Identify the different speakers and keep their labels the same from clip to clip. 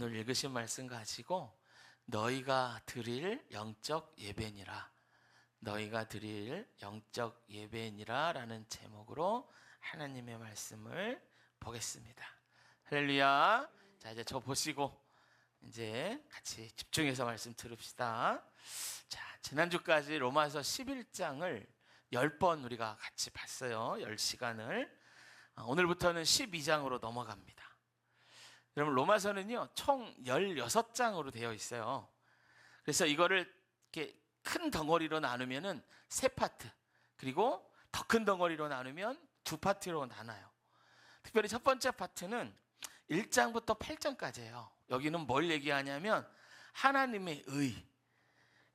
Speaker 1: 오늘 읽으신 말씀 가지고 너희가 드릴 영적 예배니라, 너희가 드릴 영적 예배니라 라는 제목으로 하나님의 말씀을 보겠습니다. 할렐루야. 자, 이제 저 보시고 이제 같이 집중해서 말씀 들읍시다. 자, 지난주까지 로마서 11장을 10번 우리가 같이 봤어요. 10시간을. 오늘부터는 12장으로 넘어갑니다. 여러분, 로마서는요 총 16장으로 되어 있어요. 그래서 이거를 이렇게 큰 덩어리로 나누면은 3파트, 그리고 더 큰 덩어리로 나누면 2파트로 나눠요. 특별히 첫 번째 파트는 1장부터 8장까지예요. 여기는 뭘 얘기하냐면 하나님의 의,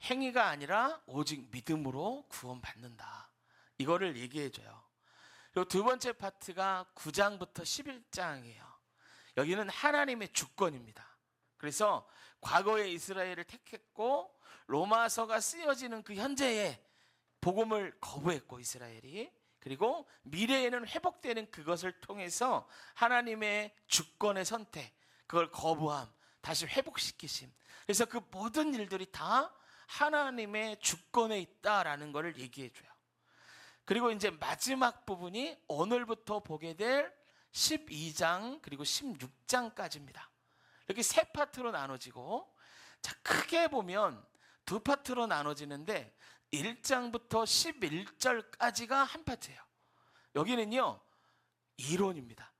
Speaker 1: 행위가 아니라 오직 믿음으로 구원받는다, 이거를 얘기해줘요. 그리고 두 번째 파트가 9장부터 11장이에요. 여기는 하나님의 주권입니다. 그래서 과거에 이스라엘을 택했고 로마서가 쓰여지는 그 현재에 복음을 거부했고 이스라엘이, 그리고 미래에는 회복되는 그것을 통해서 하나님의 주권의 선택, 그걸 거부함, 다시 회복시키심. 그래서 그 모든 일들이 다 하나님의 주권에 있다라는 것을 얘기해줘요. 그리고 이제 마지막 부분이 오늘부터 보게 될 12장 그리고 16장까지입니다. 이렇게 3파트로 나눠지고, 자, 크게 보면 2파트로 나눠지는데 1장부터 11절까지가 한 파트예요. 여기는요 이론입니다.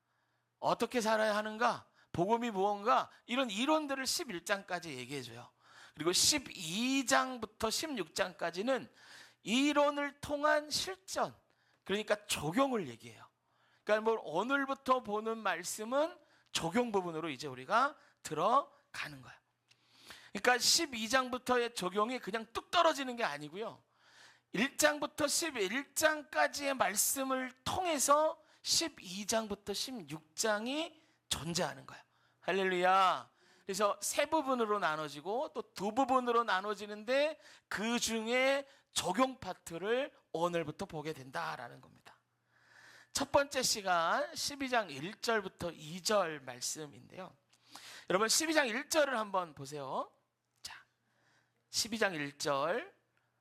Speaker 1: 어떻게 살아야 하는가, 복음이 무언가, 이런 이론들을 11장까지 얘기해줘요. 그리고 12장부터 16장까지는 이론을 통한 실전, 그러니까 적용을 얘기해요. 그러니까 뭐 오늘부터 보는 말씀은 적용 부분으로 이제 우리가 들어가는 거예요. 그러니까 12장부터의 적용이 그냥 뚝 떨어지는 게 아니고요, 1장부터 11장까지의 말씀을 통해서 12장부터 16장이 존재하는 거예요. 할렐루야. 그래서 3부분으로 나눠지고 또 2부분으로 나눠지는데 그 중에 적용 파트를 오늘부터 보게 된다라는 겁니다. 첫 번째 시간 12장 1절부터 2절 말씀인데요. 여러분 12장 1절을 한번 보세요. 자, 12장 1절.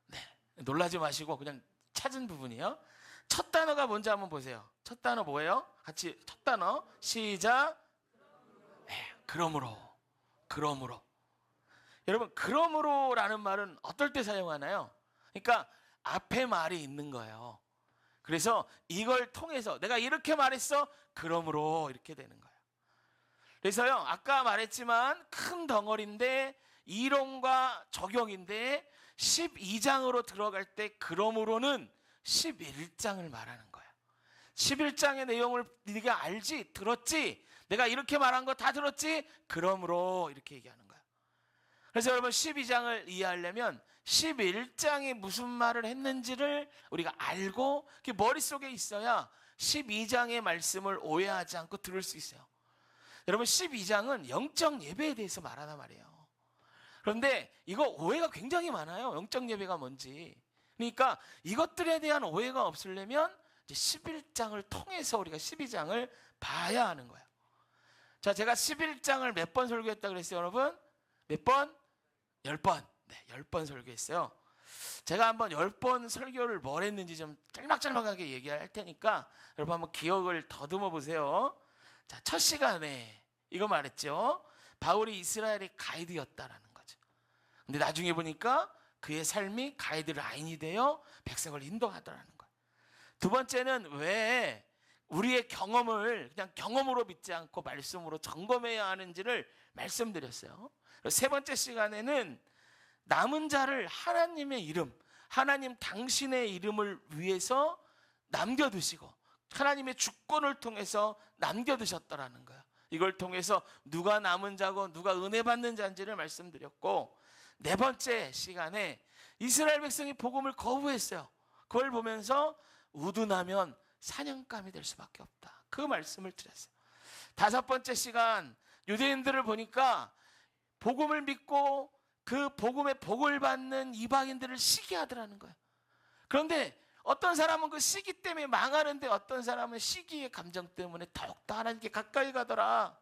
Speaker 1: 네, 놀라지 마시고 그냥 찾은 부분이요. 첫 단어가 뭔지 한번 보세요. 첫 단어 뭐예요? 같이 첫 단어 시작. 네, 그러므로. 여러분, 그러므로라는 말은 어떨 때 사용하나요? 그러니까 앞에 말이 있는 거예요. 그래서 이걸 통해서 내가 이렇게 말했어, 그러므로 이렇게 되는 거예요. 그래서요, 아까 말했지만 큰 덩어리인데 이론과 적용인데 12장으로 들어갈 때 그러므로는 11장을 말하는 거예요. 11장의 내용을 네가 알지, 들었지, 내가 이렇게 말한 거 다 들었지, 그러므로 이렇게 얘기하는 거예요. 그래서 여러분 12장을 이해하려면 11장이 무슨 말을 했는지를 우리가 알고 그게 머릿속에 있어야 12장의 말씀을 오해하지 않고 들을 수 있어요. 여러분 12장은 영적 예배에 대해서 말하단 말이에요. 그런데 이거 오해가 굉장히 많아요. 영적 예배가 뭔지. 그러니까 이것들에 대한 오해가 없으려면 이제 11장을 통해서 우리가 12장을 봐야 하는 거예요. 자, 제가 11장을 몇 번 설교했다 그랬어요, 여러분? 몇 번? 10번. 네, 10번 설교했어요. 제가 한번 10번 설교를 뭘 했는지 좀 짤막짤막하게 얘기할 테니까 여러분 한번 기억을 더듬어 보세요. 자, 첫 시간에 이거 말했죠. 바울이 이스라엘의 가이드였다라는 거죠. 근데 나중에 보니까 그의 삶이 가이드라인이 되어 백성을 인도하더라는 거예요. 두 번째는 왜 우리의 경험을 그냥 경험으로 믿지 않고 말씀으로 점검해야 하는지를 말씀드렸어요. 세 번째 시간에는 남은 자를 하나님의 이름, 하나님 당신의 이름을 위해서 남겨두시고 하나님의 주권을 통해서 남겨두셨더라는 거예요. 이걸 통해서 누가 남은 자고 누가 은혜 받는 자인지를 말씀드렸고, 네 번째 시간에 이스라엘 백성이 복음을 거부했어요. 그걸 보면서 우둔하면 사냥감이 될 수밖에 없다, 그 말씀을 드렸어요. 다섯 번째 시간, 유대인들을 보니까 복음을 믿고 그 복음의 복을 받는 이방인들을 시기하더라는 거예요. 그런데 어떤 사람은 그 시기 때문에 망하는데 어떤 사람은 시기의 감정 때문에 더욱더 하나님께 가까이 가더라.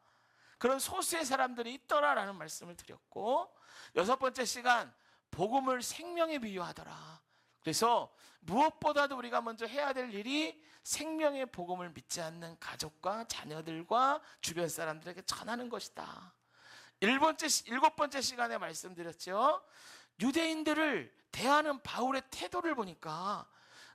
Speaker 1: 그런 소수의 사람들이 있더라라는 말씀을 드렸고, 6번째 시간 복음을 생명에 비유하더라. 그래서 무엇보다도 우리가 먼저 해야 될 일이 생명의 복음을 믿지 않는 가족과 자녀들과 주변 사람들에게 전하는 것이다. 7번째 시간에 말씀드렸죠. 유대인들을 대하는 바울의 태도를 보니까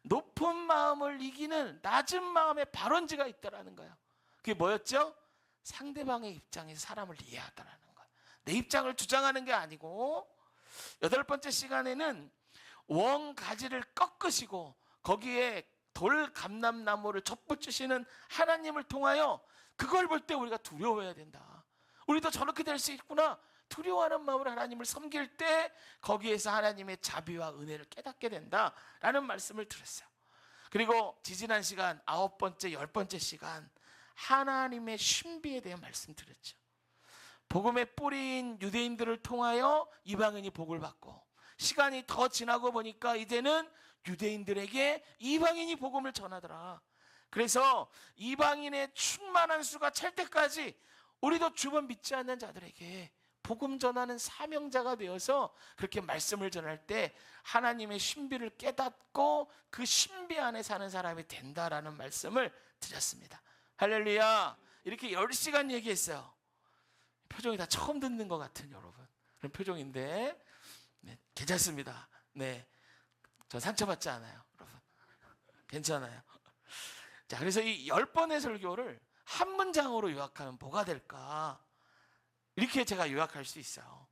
Speaker 1: 높은 마음을 이기는 낮은 마음의 발원지가 있다라는 거예요. 그게 뭐였죠? 상대방의 입장에서 사람을 이해하다라는 거예요. 내 입장을 주장하는 게 아니고, 8번째 시간에는 원가지를 꺾으시고 거기에 돌 감람나무를 접붙이시는 하나님을 통하여 그걸 볼 때 우리가 두려워해야 된다. 우리도 저렇게 될 수 있구나. 두려워하는 마음으로 하나님을 섬길 때 거기에서 하나님의 자비와 은혜를 깨닫게 된다라는 말씀을 드렸어요. 그리고 지지난 시간 9번째, 10번째 시간 하나님의 신비에 대해 말씀드렸죠. 복음의 뿌리인 유대인들을 통하여 이방인이 복을 받고, 시간이 더 지나고 보니까 이제는 유대인들에게 이방인이 복음을 전하더라. 그래서 이방인의 충만한 수가 찰 때까지 우리도 주번 믿지 않는 자들에게 복음 전하는 사명자가 되어서 그렇게 말씀을 전할 때 하나님의 신비를 깨닫고 그 신비 안에 사는 사람이 된다라는 말씀을 드렸습니다. 할렐루야. 이렇게 10시간 얘기했어요. 표정이 다 처음 듣는 것 같은 여러분 그런 표정인데, 네, 괜찮습니다. 네, 전 상처받지 않아요, 여러분. 괜찮아요. 자, 그래서 이 10번의 설교를 한 문장으로 요약하면 뭐가 될까? 이렇게 제가 요약할 수 있어요.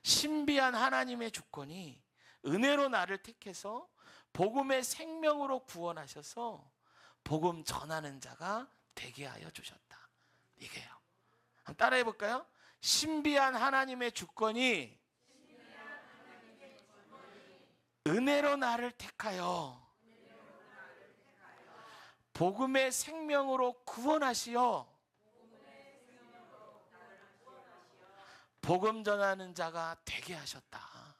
Speaker 1: 신비한 하나님의 주권이 은혜로 나를 택해서 복음의 생명으로 구원하셔서 복음 전하는 자가 되게 하여 주셨다. 이게요. 한번 따라해 볼까요? 신비한 하나님의 주권이 은혜로 나를 택하여 복음의 생명으로 구원하시어 복음 전하는 자가 되게 하셨다.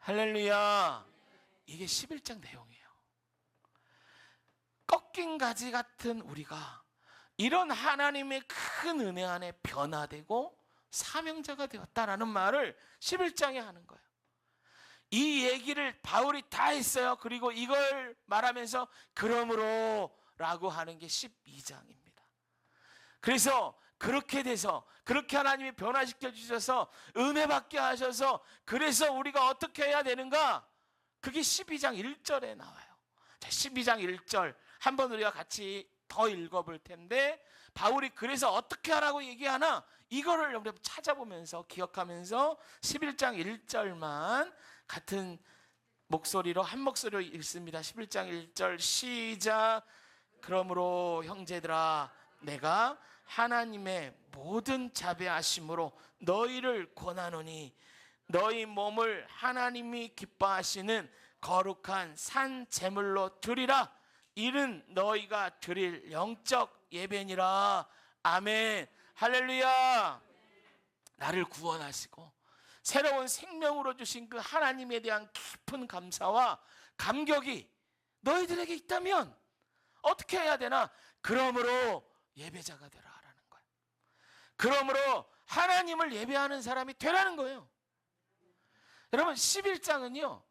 Speaker 1: 할렐루야. 이게 11장 내용이에요. 꺾인 가지 같은 우리가 이런 하나님의 큰 은혜 안에 변화되고 사명자가 되었다라는 말을 11장에 하는 거예요. 이 얘기를 바울이 다 했어요. 그리고 이걸 말하면서 그러므로 라고 하는 게 12장입니다. 그래서 그렇게 돼서 그렇게 하나님이 변화시켜 주셔서 은혜 받게 하셔서 그래서 우리가 어떻게 해야 되는가? 그게 12장 1절에 나와요. 자, 12장 1절 한번 우리가 같이 더 읽어볼 텐데, 바울이 그래서 어떻게 하라고 얘기하나 이거를 우리 찾아보면서 기억하면서 11장 1절만 같은 목소리로 한 목소리로 읽습니다. 11장 1절 시작. 그러므로 형제들아 내가 하나님의 모든 자비하심으로 너희를 권하노니 너희 몸을 하나님이 기뻐하시는 거룩한 산 제물로 드리라. 이는 너희가 드릴 영적 예배니라. 아멘. 할렐루야. 나를 구원하시고 새로운 생명으로 주신 그 하나님에 대한 깊은 감사와 감격이 너희들에게 있다면 어떻게 해야 되나? 그러므로 예배자가 되라라는 거예요. 그러므로 하나님을 예배하는 사람이 되라는 거예요. 여러분 11장은요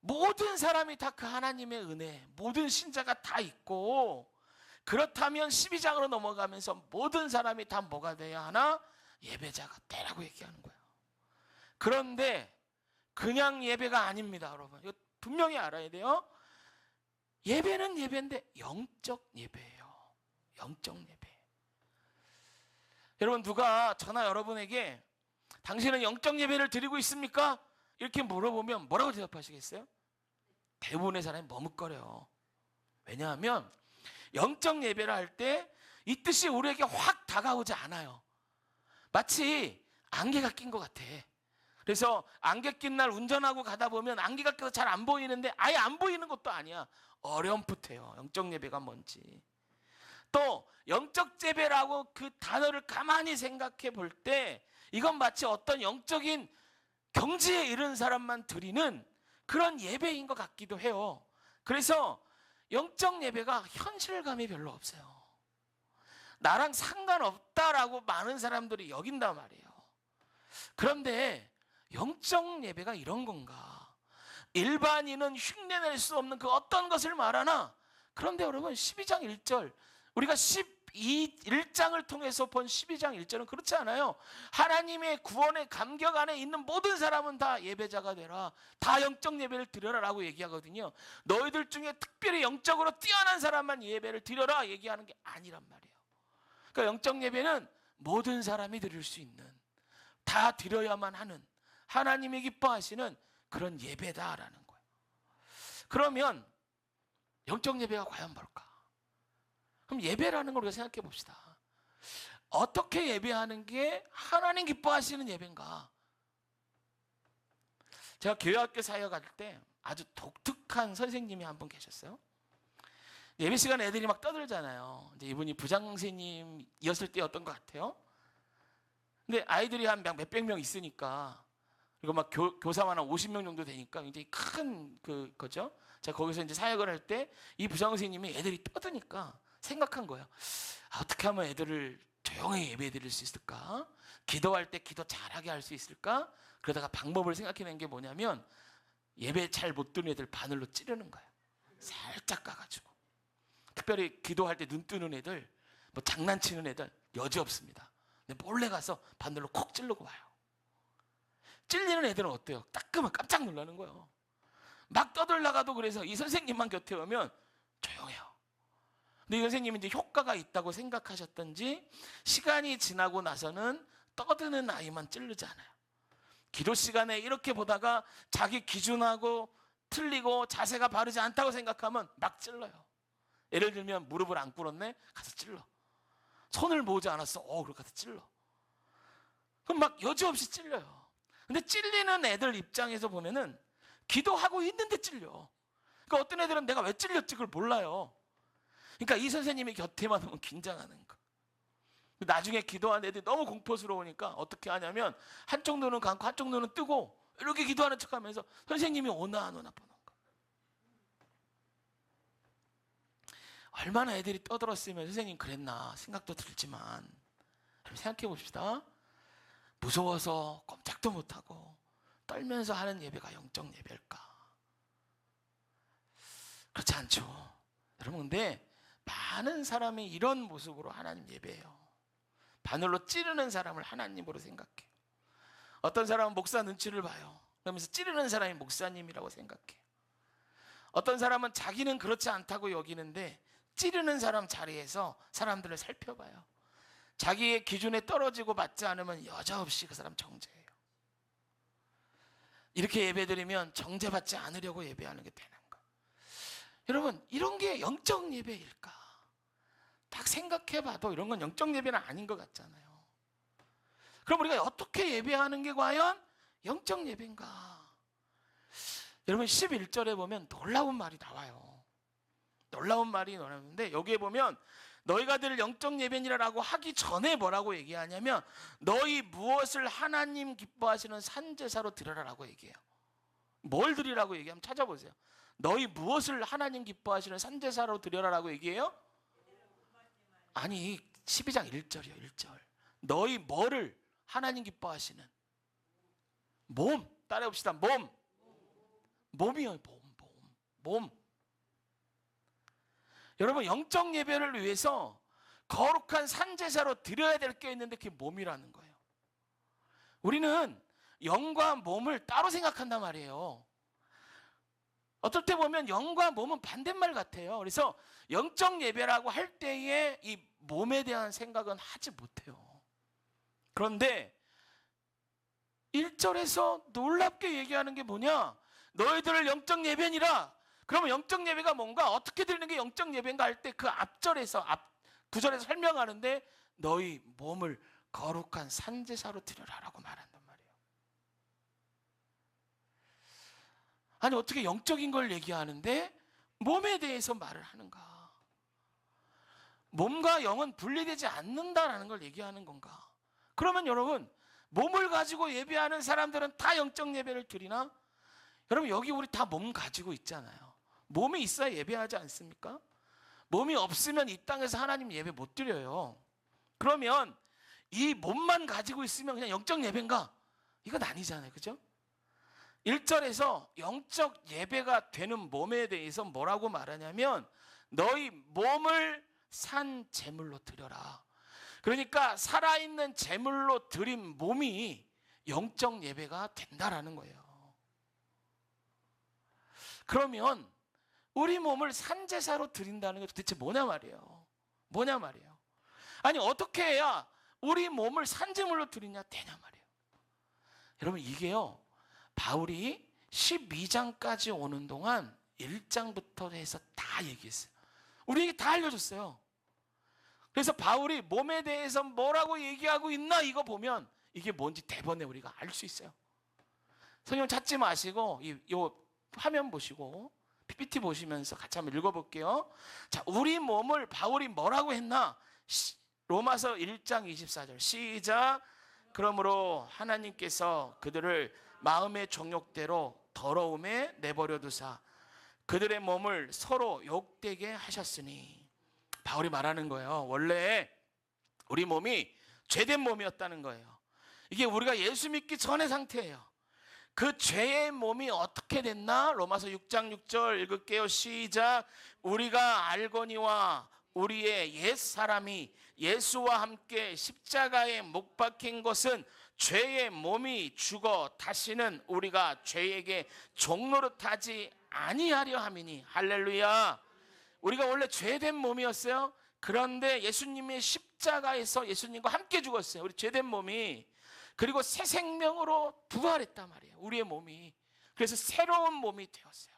Speaker 1: 모든 사람이 다 그 하나님의 은혜, 모든 신자가 다 있고, 그렇다면 12장으로 넘어가면서 모든 사람이 다 뭐가 돼야 하나? 예배자가 되라고 얘기하는 거예요. 그런데 그냥 예배가 아닙니다, 여러분. 이거 분명히 알아야 돼요. 예배는 예배인데 영적 예배예요. 영적 예배. 여러분 누가 저나 여러분에게 당신은 영적 예배를 드리고 있습니까? 이렇게 물어보면 뭐라고 대답하시겠어요? 대부분의 사람이 머뭇거려요. 왜냐하면 영적 예배를 할 때 이 뜻이 우리에게 확 다가오지 않아요. 마치 안개가 낀 것 같아. 그래서 안개 낀 날 운전하고 가다 보면 안개가 껴서 잘 안 보이는데 아예 안 보이는 것도 아니야. 어렴풋해요. 영적 예배가 뭔지. 또 영적 예배라고 그 단어를 가만히 생각해 볼 때 이건 마치 어떤 영적인 경지에 이른 사람만 드리는 그런 예배인 것 같기도 해요. 그래서 영적 예배가 현실감이 별로 없어요. 나랑 상관없다라고 많은 사람들이 여긴단 말이에요. 그런데 영적 예배가 이런 건가? 일반인은 흉내낼 수 없는 그 어떤 것을 말하나? 그런데 여러분 12장 1절, 우리가 1장을 통해서 본 12장 1절은 그렇지 않아요. 하나님의 구원의 감격 안에 있는 모든 사람은 다 예배자가 되라, 다 영적 예배를 드려라 라고 얘기하거든요. 너희들 중에 특별히 영적으로 뛰어난 사람만 예배를 드려라 얘기하는 게 아니란 말이에요. 그러니까 영적 예배는 모든 사람이 드릴 수 있는, 다 드려야만 하는, 하나님이 기뻐하시는 그런 예배다라는 거예요. 그러면 영적 예배가 과연 뭘까? 그럼 예배라는 걸 우리가 생각해 봅시다. 어떻게 예배하는 게 하나님 기뻐하시는 예배인가? 제가 교회학교 사역할 때 아주 독특한 선생님이 한 분 계셨어요. 예배 시간에 애들이 막 떠들잖아요. 이제 이분이 부장선생님이었을 때였던 것 같아요. 근데 아이들이 한 몇백 명 있으니까, 그리고 막 교사만 한 50명 정도 되니까 굉장히 큰 거죠. 제가 거기서 이제 사역을 할 때 이 부장선생님이 애들이 떠드니까 생각한 거예요. 어떻게 하면 애들을 조용히 예배 드릴 수 있을까? 기도할 때 기도 잘하게 할 수 있을까? 그러다가 방법을 생각해낸 게 뭐냐면, 예배 잘 못 듣는 애들 바늘로 찌르는 거예요. 살짝 까가지고. 특별히 기도할 때 눈 뜨는 애들, 뭐 장난치는 애들 여지없습니다. 근데 몰래 가서 바늘로 콕 찌르고 와요. 찔리는 애들은 어때요? 따끔하면 깜짝 놀라는 거예요. 막 떠들다가도, 그래서 이 선생님만 곁에 오면 조용해요. 근데 이 선생님이 이제 효과가 있다고 생각하셨던지 시간이 지나고 나서는 떠드는 아이만 찌르지 않아요. 기도 시간에 이렇게 보다가 자기 기준하고 틀리고 자세가 바르지 않다고 생각하면 막 찔러요. 예를 들면 무릎을 안 꿇었네? 가서 찔러. 손을 모으지 않았어? 그럼 가서 찔러. 그럼 막 여지없이 찔려요. 근데 찔리는 애들 입장에서 보면은 기도하고 있는데 찔려. 그러니까 어떤 애들은 내가 왜 찔렸지 그걸 몰라요. 그러니까 이 선생님이 곁에만 오면 긴장하는 거. 나중에 기도하는 애들이 너무 공포스러우니까 어떻게 하냐면, 한쪽 눈은 감고 한쪽 눈은 뜨고 이렇게 기도하는 척하면서 선생님이 오나 안 오나 보는 거. 얼마나 애들이 떠들었으면 선생님 그랬나 생각도 들지만, 생각해 봅시다. 무서워서 꼼짝도 못하고 떨면서 하는 예배가 영적 예배일까? 그렇지 않죠. 여러분, 근데 많은 사람이 이런 모습으로 하나님 예배해요. 바늘로 찌르는 사람을 하나님으로 생각해요. 어떤 사람은 목사 눈치를 봐요. 그러면서 찌르는 사람이 목사님이라고 생각해요. 어떤 사람은 자기는 그렇지 않다고 여기는데 찌르는 사람 자리에서 사람들을 살펴봐요. 자기의 기준에 떨어지고 맞지 않으면 여지없이 그 사람 정죄해요. 이렇게 예배드리면 정죄받지 않으려고 예배하는 게 되는 거예요. 여러분, 이런 게 영적 예배일까? 딱 생각해봐도 이런 건 영적 예배는 아닌 것 같잖아요. 그럼 우리가 어떻게 예배하는 게 과연 영적 예배인가? 여러분, 11절에 보면 놀라운 말이 나와요. 놀라운 말이 나오는데, 여기에 보면 너희가 들 영적 예배니라고 하기 전에 뭐라고 얘기하냐면, 너희 무엇을 하나님 기뻐하시는 산제사로 드려라라고 얘기해요. 뭘 드리라고 얘기하면 찾아보세요. 너희 무엇을 하나님 기뻐하시는 산제사로 드려라라고 얘기해요? 아니, 12장 1절이요. 1절. 너희 뭐를 하나님 기뻐하시는? 몸. 따라해봅시다. 몸. 몸이요. 몸. 여러분, 영적 예배를 위해서 거룩한 산제사로 드려야 될 게 있는데 그게 몸이라는 거예요. 우리는 영과 몸을 따로 생각한단 말이에요. 어떨 때 보면 영과 몸은 반대말 같아요. 그래서 영적 예배라고 할 때에 이 몸에 대한 생각은 하지 못해요. 그런데 1절에서 놀랍게 얘기하는 게 뭐냐? 너희들을 영적 예배니라. 그러면 영적 예배가 뭔가, 어떻게 드리는 게 영적 예배인가 할 때 그 앞절에서, 앞 9절에서 설명하는데, 너희 몸을 거룩한 산제사로 드려라라고 말한단 말이에요. 아니, 어떻게 영적인 걸 얘기하는데 몸에 대해서 말을 하는가? 몸과 영은 분리되지 않는다라는 걸 얘기하는 건가? 그러면 여러분, 몸을 가지고 예배하는 사람들은 다 영적 예배를 드리나? 여러분, 여기 우리 다 몸 가지고 있잖아요. 몸이 있어야 예배하지 않습니까? 몸이 없으면 이 땅에서 하나님 예배 못 드려요. 그러면 이 몸만 가지고 있으면 그냥 영적 예배인가? 이건 아니잖아요. 그죠? 1절에서 영적 예배가 되는 몸에 대해서 뭐라고 말하냐면 너희 몸을 산 제물로 드려라. 그러니까 살아있는 제물로 드린 몸이 영적 예배가 된다라는 거예요. 그러면 우리 몸을 산제사로 드린다는 게 도대체 뭐냐 말이에요. 뭐냐 말이에요. 아니 어떻게 해야 우리 몸을 산제물로 드리냐 되냐 말이에요. 여러분 이게요, 바울이 12장까지 오는 동안 1장부터 해서 다 얘기했어요. 우리에게 다 알려줬어요. 그래서 바울이 몸에 대해서 뭐라고 얘기하고 있나 이거 보면 이게 뭔지 대번에 우리가 알 수 있어요. 성경 찾지 마시고 이 화면 보시고 PPT 보시면서 같이 한번 읽어볼게요. 자, 우리 몸을 바울이 뭐라고 했나? 로마서 1장 24절 시작. 그러므로 하나님께서 그들을 마음의 정욕대로 더러움에 내버려 두사 그들의 몸을 서로 욕되게 하셨으니. 바울이 말하는 거예요. 원래 우리 몸이 죄된 몸이었다는 거예요. 이게 우리가 예수 믿기 전의 상태예요. 그 죄의 몸이 어떻게 됐나? 로마서 6장 6절 읽을게요. 시작. 우리가 알거니와 우리의 옛사람이 예수와 함께 십자가에 못 박힌 것은 죄의 몸이 죽어 다시는 우리가 죄에게 종노릇하지 아니하려 함이니. 할렐루야. 우리가 원래 죄된 몸이었어요. 그런데 예수님의 십자가에서 예수님과 함께 죽었어요. 우리 죄된 몸이. 그리고 새 생명으로 부활했단 말이에요. 우리의 몸이. 그래서 새로운 몸이 되었어요.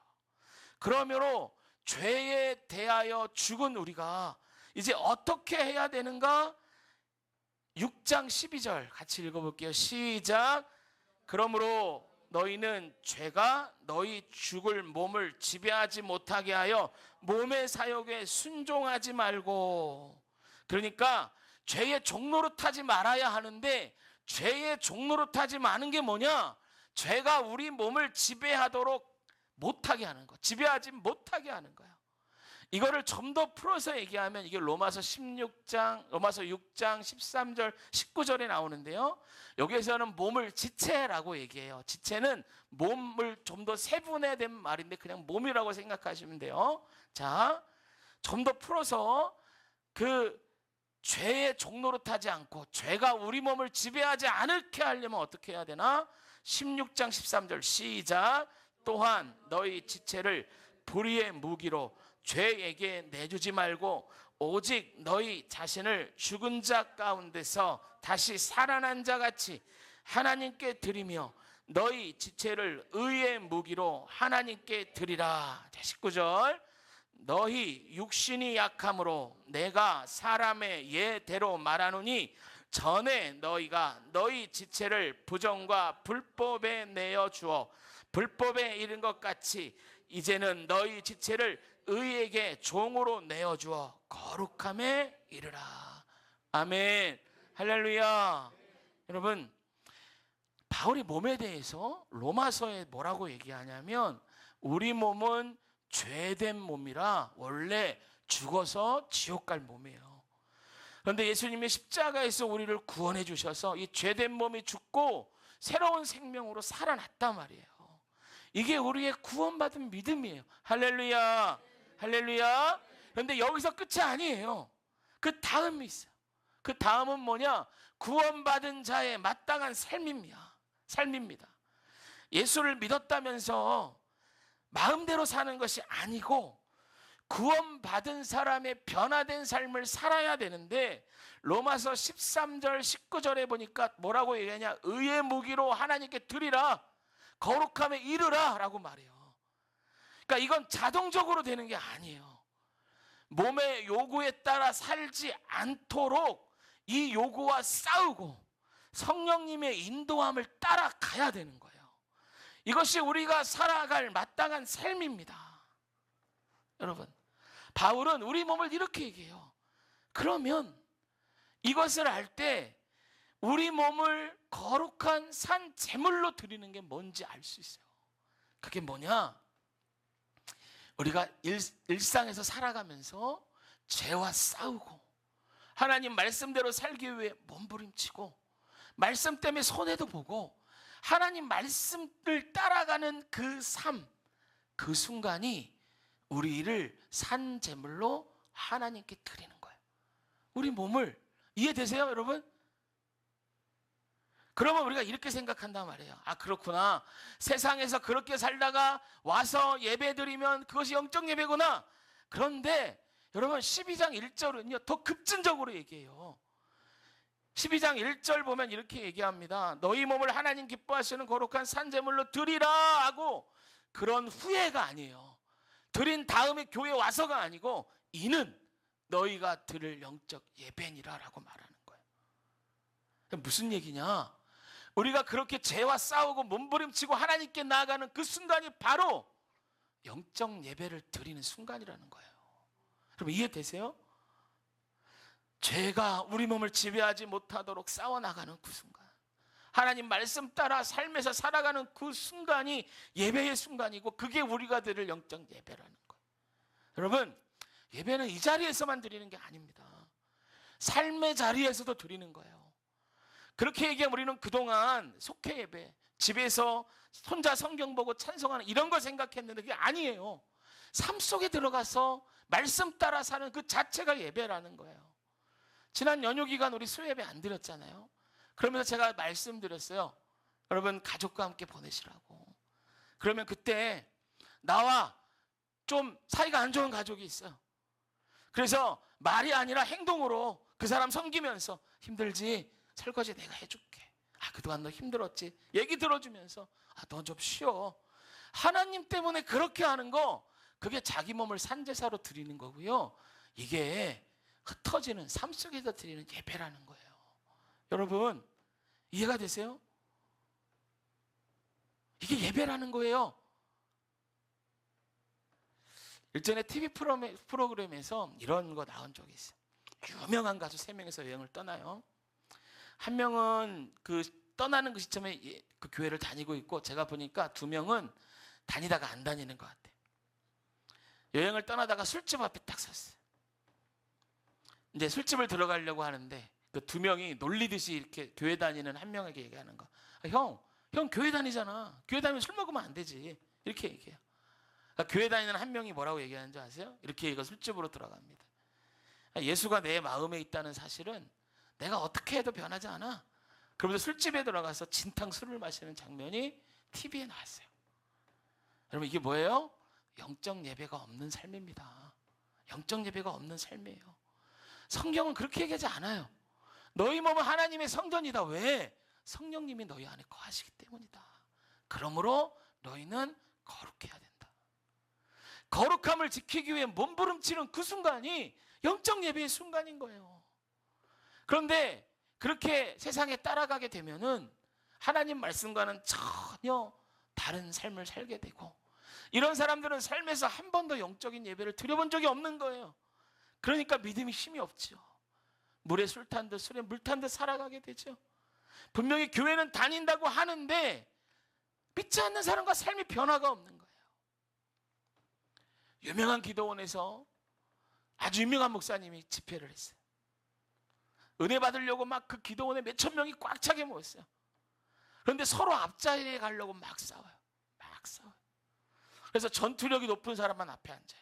Speaker 1: 그러므로 죄에 대하여 죽은 우리가 이제 어떻게 해야 되는가? 6장 12절 같이 읽어볼게요. 시작. 그러므로 너희는 죄가 너희 죽을 몸을 지배하지 못하게 하여 몸의 사욕에 순종하지 말고. 그러니까 죄의 종노릇하지 말아야 하는데 죄의 종노릇하지 마는 게 뭐냐? 죄가 우리 몸을 지배하도록 못하게 하는 거, 지배하지 못하게 하는 거야. 이거를 좀 더 풀어서 얘기하면 이게 로마서 6장 13절 19절에 나오는데요. 여기에서는 몸을 지체라고 얘기해요. 지체는 몸을 좀 더 세분화된 말인데 그냥 몸이라고 생각하시면 돼요. 자, 좀 더 풀어서 그 죄의 종노릇하지 않고 죄가 우리 몸을 지배하지 않게 하려면 어떻게 해야 되나? 16장 13절 시작. 또한 너희 지체를 불의의 무기로 죄에게 내주지 말고 오직 너희 자신을 죽은 자 가운데서 다시 살아난 자 같이 하나님께 드리며 너희 지체를 의의 무기로 하나님께 드리라. 19절 너희 육신이 약함으로 내가 사람의 예대로 말하노니 전에 너희가 너희 지체를 부정과 불법에 내어 주어 불법에 이른 것 같이 이제는 너희 지체를 의에게 종으로 내어 주어 거룩함에 이르라. 아멘. 할렐루야. 여러분, 바울이 몸에 대해서 로마서에 뭐라고 얘기하냐면 우리 몸은 죄된 몸이라 원래 죽어서 지옥 갈 몸이에요. 그런데 예수님이 십자가에서 우리를 구원해 주셔서 이 죄된 몸이 죽고 새로운 생명으로 살아났단 말이에요. 이게 우리의 구원받은 믿음이에요. 할렐루야. 할렐루야. 그런데 여기서 끝이 아니에요. 그 다음이 있어요. 그 다음은 뭐냐? 구원받은 자의 마땅한 삶입니다. 예수를 믿었다면서 마음대로 사는 것이 아니고 구원받은 사람의 변화된 삶을 살아야 되는데 로마서 13절 19절에 보니까 뭐라고 얘기하냐? 의의 무기로 하나님께 드리라. 거룩함에 이르라 라고 말해요. 그러니까 이건 자동적으로 되는 게 아니에요. 몸의 요구에 따라 살지 않도록 이 요구와 싸우고 성령님의 인도함을 따라가야 되는 거예요. 이것이 우리가 살아갈 마땅한 삶입니다. 여러분, 바울은 우리 몸을 이렇게 얘기해요. 그러면 이것을 알 때 우리 몸을 거룩한 산 제물로 드리는 게 뭔지 알 수 있어요. 그게 뭐냐? 우리가 일상에서 살아가면서 죄와 싸우고 하나님 말씀대로 살기 위해 몸부림치고 말씀 때문에 손해도 보고 하나님 말씀을 따라가는 그 삶, 그 순간이 우리를 산 제물로 하나님께 드리는 거예요. 우리 몸을, 이해되세요 여러분? 그러면 우리가 이렇게 생각한단 말이에요. 아, 그렇구나. 세상에서 그렇게 살다가 와서 예배 드리면 그것이 영적 예배구나. 그런데 여러분 12장 1절은요 더 급진적으로 얘기해요. 12장 1절 보면 이렇게 얘기합니다. 너희 몸을 하나님 기뻐하시는 거룩한 산제물로 드리라 하고, 그런 후회가 아니에요. 드린 다음에 교회 와서가 아니고 이는 너희가 드릴 영적 예배니라 라고 말하는 거예요. 무슨 얘기냐? 우리가 그렇게 죄와 싸우고 몸부림치고 하나님께 나아가는 그 순간이 바로 영적 예배를 드리는 순간이라는 거예요. 여러분 이해되세요? 죄가 우리 몸을 지배하지 못하도록 싸워나가는 그 순간, 하나님 말씀 따라 삶에서 살아가는 그 순간이 예배의 순간이고, 그게 우리가 드릴 영적 예배라는 거예요. 여러분, 예배는 이 자리에서만 드리는 게 아닙니다. 삶의 자리에서도 드리는 거예요. 그렇게 얘기하면 우리는 그동안 속회 예배, 집에서 혼자 성경 보고 찬송하는 이런 거 생각했는데 그게 아니에요. 삶 속에 들어가서 말씀 따라 사는 그 자체가 예배라는 거예요. 지난 연휴 기간 우리 수요예배 안 드렸잖아요. 그러면서 제가 말씀드렸어요. 여러분 가족과 함께 보내시라고. 그러면 그때 나와 좀 사이가 안 좋은 가족이 있어요. 그래서 말이 아니라 행동으로 그 사람 섬기면서, 힘들지? 설거지 내가 해줄게. 아, 그동안 너 힘들었지? 얘기 들어주면서, 아, 너 좀 쉬어. 하나님 때문에 그렇게 하는 거, 그게 자기 몸을 산제사로 드리는 거고요. 이게 흩어지는 삶 속에서 드리는 예배라는 거예요. 여러분 이해가 되세요? 이게 예배라는 거예요. 일전에 TV 프로그램에서 이런 거 나온 적이 있어요. 유명한 가수 3명이서 여행을 떠나요. 한 명은 그 떠나는 그 시점에 그 교회를 다니고 있고, 제가 보니까 2명은 다니다가 안 다니는 것 같아요. 여행을 떠나다가 술집 앞에 딱 섰어요. 이제 술집을 들어가려고 하는데 그 2명이 놀리듯이 이렇게 교회 다니는 한 명에게 얘기하는 거. 아, 형 교회 다니잖아. 교회 다니면 술 먹으면 안 되지. 이렇게 얘기해요. 그러니까 교회 다니는 한 명이 뭐라고 얘기하는 줄 아세요? 이렇게 얘기가 술집으로 들어갑니다. 예수가 내 마음에 있다는 사실은 내가 어떻게 해도 변하지 않아. 그러면서 술집에 들어가서 진탕 술을 마시는 장면이 TV에 나왔어요. 여러분 이게 뭐예요? 영적 예배가 없는 삶입니다. 영적 예배가 없는 삶이에요. 성경은 그렇게 얘기하지 않아요. 너희 몸은 하나님의 성전이다. 왜? 성령님이 너희 안에 거하시기 때문이다. 그러므로 너희는 거룩해야 된다. 거룩함을 지키기 위해 몸부림치는 그 순간이 영적 예배의 순간인 거예요. 그런데 그렇게 세상에 따라가게 되면은 하나님 말씀과는 전혀 다른 삶을 살게 되고, 이런 사람들은 삶에서 한 번도 영적인 예배를 드려본 적이 없는 거예요. 그러니까 믿음이 힘이 없죠. 물에 술 탄 듯 술에 물 탄 듯 살아가게 되죠. 분명히 교회는 다닌다고 하는데 믿지 않는 사람과 삶의 변화가 없는 거예요. 유명한 기도원에서 아주 유명한 목사님이 집회를 했어요. 은혜 받으려고 막 그 기도원에 몇천 명이 꽉 차게 모였어요. 그런데 서로 앞자리에 가려고 막 싸워요. 그래서 전투력이 높은 사람만 앞에 앉아요.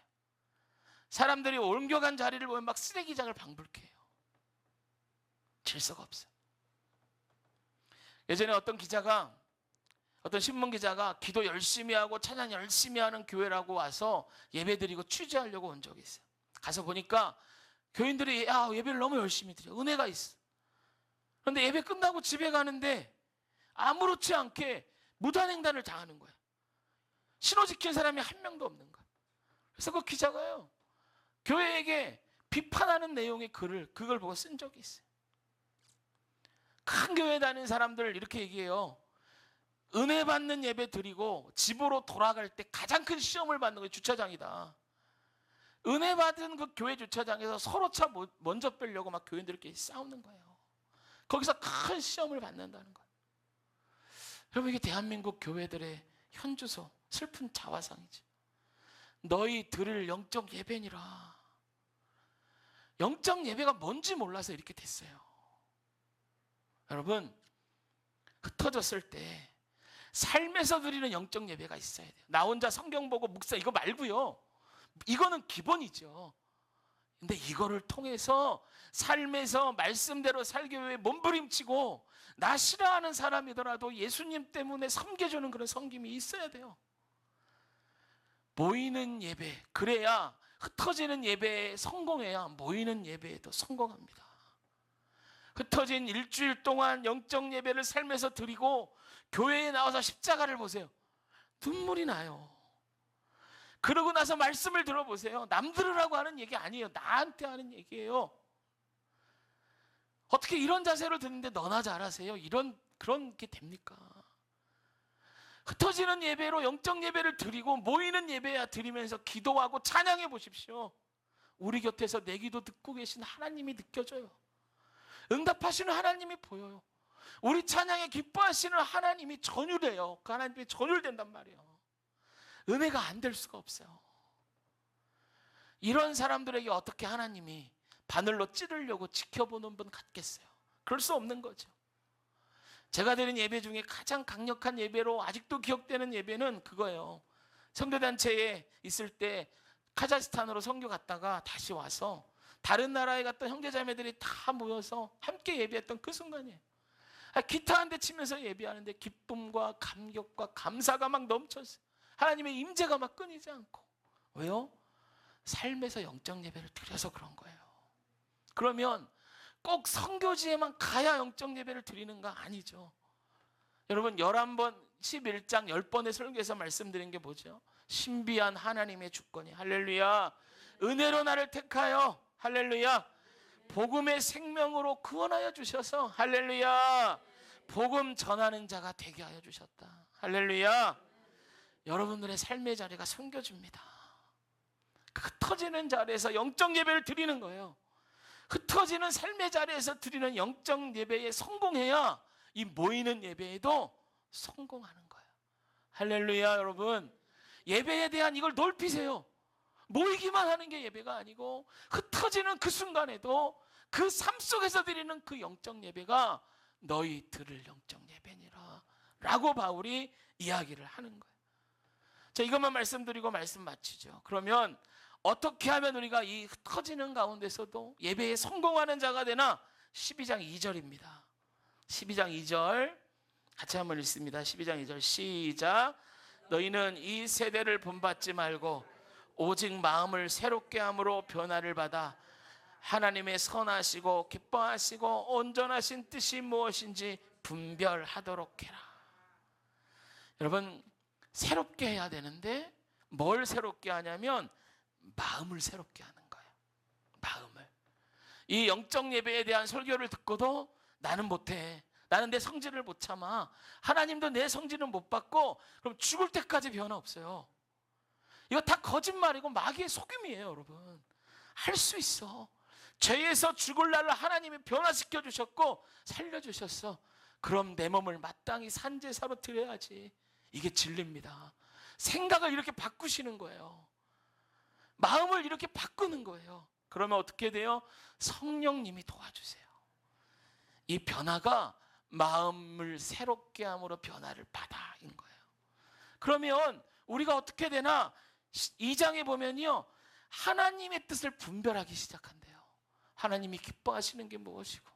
Speaker 1: 사람들이 옮겨간 자리를 보면 막 쓰레기장을 방불케 해요. 질서가 없어요. 예전에 어떤 신문 기자가 기도 열심히 하고 찬양 열심히 하는 교회라고 와서 예배드리고 취재하려고 온 적이 있어요. 가서 보니까 교인들이 예배를 너무 열심히 드려. 은혜가 있어. 그런데 예배 끝나고 집에 가는데 아무렇지 않게 무단횡단을 당하는 거예요. 신호 지킨 사람이 한 명도 없는 거예요. 그래서 그 기자가요, 교회에게 비판하는 내용의 글을 그걸 보고 쓴 적이 있어요. 큰 교회 다니는 사람들 이렇게 얘기해요. 은혜 받는 예배 드리고 집으로 돌아갈 때 가장 큰 시험을 받는 게 주차장이다. 은혜 받은 그 교회 주차장에서 서로 차 먼저 빼려고 막 교인들끼리 싸우는 거예요. 거기서 큰 시험을 받는다는 거예요. 여러분 이게 대한민국 교회들의 현주소, 슬픈 자화상이죠. 너희 드릴 영적 예배니라. 영적 예배가 뭔지 몰라서 이렇게 됐어요. 여러분, 흩어졌을 때 삶에서 드리는 영적 예배가 있어야 돼요. 나 혼자 성경 보고 묵상 이거 말고요. 이거는 기본이죠. 근데 이거를 통해서 삶에서 말씀대로 살기 위해 몸부림치고 나 싫어하는 사람이더라도 예수님 때문에 섬겨주는 그런 섬김이 있어야 돼요. 모이는 예배, 그래야 흩어지는 예배에 성공해야 모이는 예배에도 성공합니다. 흩어진 일주일 동안 영적 예배를 삶에서 드리고 교회에 나와서 십자가를 보세요. 눈물이 나요. 그러고 나서 말씀을 들어보세요. 남들으라고 하는 얘기 아니에요. 나한테 하는 얘기예요. 어떻게 이런 자세로 듣는데 너나 잘하세요? 그런 게 됩니까? 흩어지는 예배로 영적 예배를 드리고 모이는 예배야 드리면서 기도하고 찬양해 보십시오. 우리 곁에서 내 기도 듣고 계신 하나님이 느껴져요. 응답하시는 하나님이 보여요. 우리 찬양에 기뻐하시는 하나님이 전율해요. 그 하나님이 전율된단 말이에요. 은혜가 안 될 수가 없어요. 이런 사람들에게 어떻게 하나님이 바늘로 찌르려고 지켜보는 분 같겠어요? 그럴 수 없는 거죠. 제가 드린 예배 중에 가장 강력한 예배로 아직도 기억되는 예배는 그거예요. 선교단체에 있을 때 카자흐스탄으로 선교 갔다가 다시 와서 다른 나라에 갔던 형제자매들이 다 모여서 함께 예배했던 그 순간이에요. 기타 한 대 치면서 예배하는데 기쁨과 감격과 감사가 막 넘쳤어요. 하나님의 임재가 막 끊이지 않고. 왜요? 삶에서 영적 예배를 드려서 그런 거예요. 그러면 꼭 선교지에만 가야 영적 예배를 드리는가? 아니죠. 여러분 11번 11장 10번의 설교에서 말씀드린 게 뭐죠? 신비한 하나님의 주권이 할렐루야. 은혜로 나를 택하여 할렐루야. 복음의 생명으로 구원하여 주셔서 할렐루야. 복음 전하는 자가 되게 하여 주셨다. 할렐루야. 여러분들의 삶의 자리가 섬겨줍니다. 흩어지는 자리에서 영적 예배를 드리는 거예요. 흩어지는 삶의 자리에서 드리는 영적 예배에 성공해야 이 모이는 예배에도 성공하는 거예요. 할렐루야. 여러분 예배에 대한 이걸 넓히세요. 모이기만 하는 게 예배가 아니고 흩어지는 그 순간에도 그 삶 속에서 드리는 그 영적 예배가 너희 들을 영적 예배니라 라고 바울이 이야기를 하는 거예요. 자, 이것만 말씀드리고 말씀 마치죠. 그러면 어떻게 하면 우리가 이 흩어지는 가운데서도 예배에 성공하는 자가 되나? 12장 2절입니다. 12장 2절 같이 한번 읽습니다. 12장 2절 시작. 너희는 이 세대를 본받지 말고 오직 마음을 새롭게 함으로 변화를 받아 하나님의 선하시고 기뻐하시고 온전하신 뜻이 무엇인지 분별하도록 해라. 여러분 새롭게 해야 되는데 뭘 새롭게 하냐면 마음을 새롭게 하는 거예요. 마음을. 이 영적 예배에 대한 설교를 듣고도 나는 못해. 나는 내 성질을 못 참아. 하나님도 내 성질은 못 받고 그럼 죽을 때까지 변화 없어요. 이거 다 거짓말이고 마귀의 속임이에요. 여러분 할 수 있어. 죄에서 죽을 날을 하나님이 변화시켜 주셨고 살려주셨어. 그럼 내 몸을 마땅히 산제사로 드려야지. 이게 진리입니다. 생각을 이렇게 바꾸시는 거예요. 마음을 이렇게 바꾸는 거예요. 그러면 어떻게 돼요? 성령님이 도와주세요. 이 변화가 마음을 새롭게 함으로 변화를 받아인 거예요. 그러면 우리가 어떻게 되나? 2장에 보면요 하나님의 뜻을 분별하기 시작한대요. 하나님이 기뻐하시는 게 무엇이고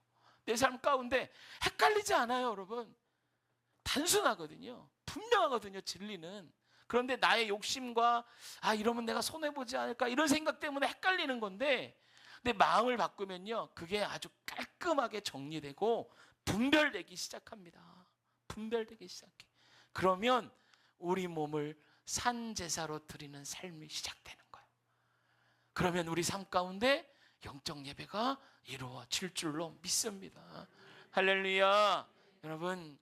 Speaker 1: 내 삶 가운데 헷갈리지 않아요. 여러분 단순하거든요. 분명하거든요. 진리는. 그런데 나의 욕심과 이러면 내가 손해보지 않을까 이런 생각 때문에 헷갈리는 건데 내 마음을 바꾸면요 그게 아주 깔끔하게 정리되고 분별되기 시작합니다. 분별되기 시작해. 그러면 우리 몸을 산제사로 드리는 삶이 시작되는 거예요. 그러면 우리 삶 가운데 영적 예배가 이루어질 줄로 믿습니다. 할렐루야. 여러분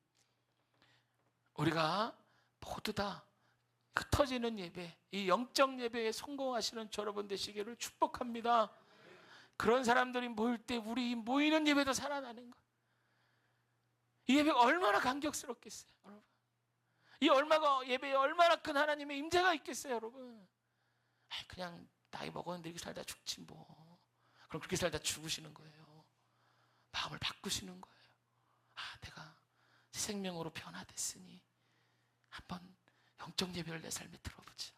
Speaker 1: 우리가 모두 다 흩어지는 예배, 이 영적 예배에 성공하시는 여러분 되시기를 축복합니다. 그런 사람들이 모일 때 우리 모이는 예배도 살아나는 거예요. 이 예배가 얼마나 감격스럽겠어요. 여러분 이 예배에 얼마나 큰 하나님의 임재가 있겠어요. 여러분 그냥 나이 먹었는데 이렇게 살다 죽지 뭐. 그럼 그렇게 살다 죽으시는 거예요. 마음을 바꾸시는 거예요. 내가 새 생명으로 변화됐으니 한번 영적 예배를 내 삶에 들어보자.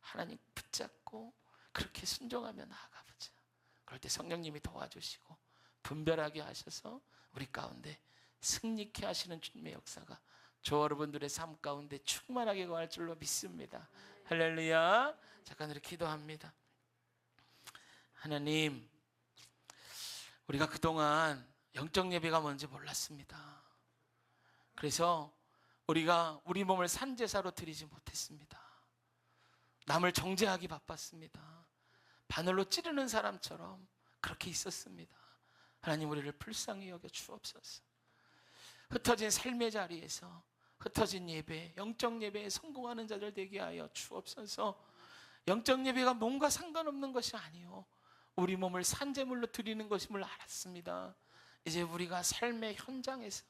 Speaker 1: 하나님 붙잡고 그렇게 순종하며 나아가보자. 그럴 때 성령님이 도와주시고 분별하게 하셔서 우리 가운데 승리케 하시는 주님의 역사가 저 여러분들의 삶 가운데 충만하게 거할 줄로 믿습니다. 할렐루야. 잠깐 이렇게 기도합니다. 하나님, 우리가 그동안 영적 예배가 뭔지 몰랐습니다. 그래서 우리가 우리 몸을 산제사로 드리지 못했습니다. 남을 정죄하기 바빴습니다. 바늘로 찌르는 사람처럼 그렇게 있었습니다. 하나님, 우리를 불쌍히 여겨 주옵소서. 흩어진 삶의 자리에서 흩어진 예배, 영적 예배에 성공하는 자들 되게 하여 주옵소서. 영적 예배가 몸과 상관없는 것이 아니요, 우리 몸을 산제물로 드리는 것임을 알았습니다. 이제 우리가 삶의 현장에서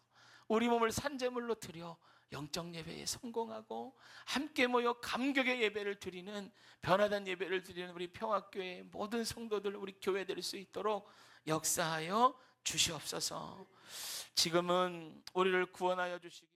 Speaker 1: 우리 몸을 산제물로 드려 영적 예배에 성공하고 함께 모여 감격의 예배를 드리는, 변화된 예배를 드리는 우리 평화교회 모든 성도들, 우리 교회 될 수 있도록 역사하여 주시옵소서. 지금은 우리를 구원하여 주시기